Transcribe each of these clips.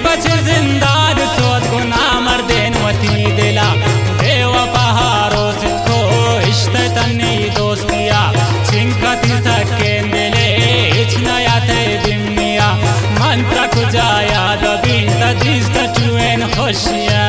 बचे जिंदार सोत गुना मर्देन वती दिला बेवफाहारो से को इश्ते तन्नी दोस्तिया चिंकती सकें दिले इचनया थे दिमिया मंत्र कुजाया दबी तदिस तचुएन खुशिया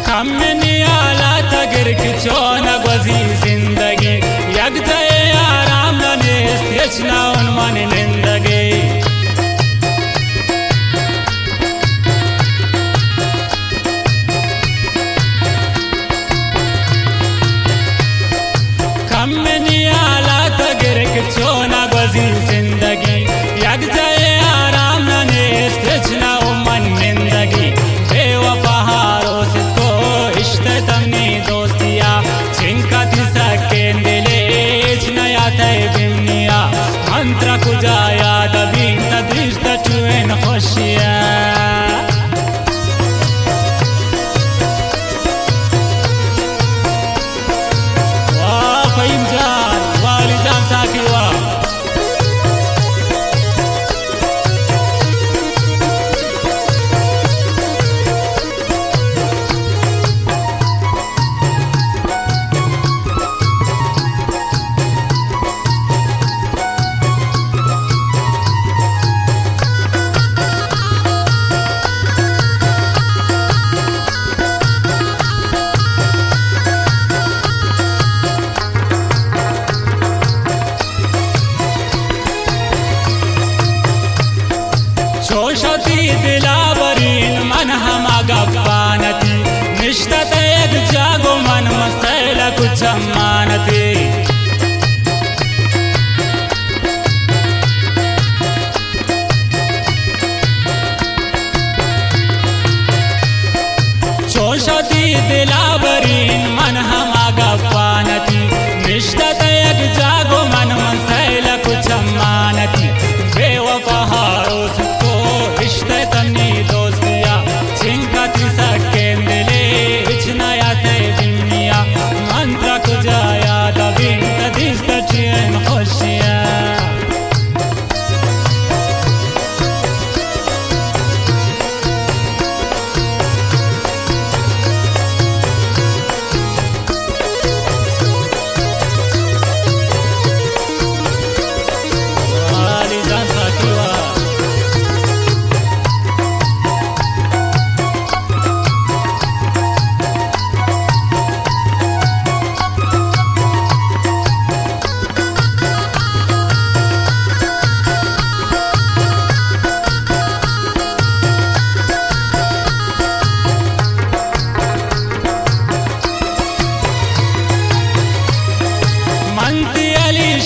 हमने आला तगर की चोना बजी जिंदगी यक जाए आराम ने यचना उन्मान निंदगी हमने आला तगर की चोना बजी जिंदगी यक जाए आराम ने यचना उन्मान निंदगी बेवफाहारो से तमनी दोस्तिया चिंकती सकें दिले इचनया थे दिमिया मंत्र कुजाया दबी तदिस तचुएन खुशिया वाह फहीम जान वाली जान साकी वाह शोषती दिलावरीन मन हमा गप्पानती निष्ठत यद जागो मन मसैल कुछ मानती शोषती दिलावरीन मन हमा गप्पानती निष्ठत यद जागो मन मसैल कुछ मानती बेवफाहारो इश्ते तन्नी दोस्तिया चिंकती सकें दिले इचनया थे दिमिया मंत्र कुजाया दबी तदिस तचुएन खुशिया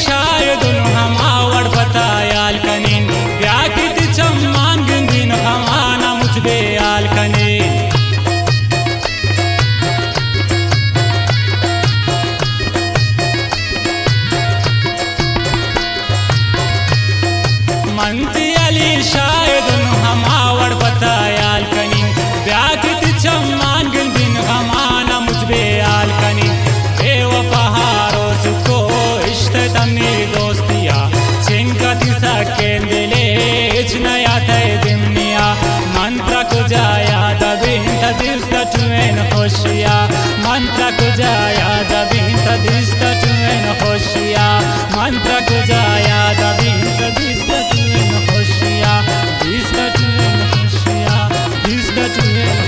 शायद हम आवड़ बतायाल कनीन व्याकित चम्मान गंगीन हमाना मुझबे आल कनीन मंती अली शायद हम आवड़ बतायाल कनीन व्याकित चम्मान गंगीन हमाना मुझबे आल कनीन बेवफाहारो सुको इश्ते तन्नी दोस्तिया चिंकती सकें दिले इचनया थे दिमिया मंत्र कुजाया दबी तदिस तचुएन खुशिया मंत्र कुजाया दबी तदिस तचुएन खुशिया मंत्र कुजाया दबी तदिस तचुएन खुशिया दिस तचुएन खुशिया दिस तचुएन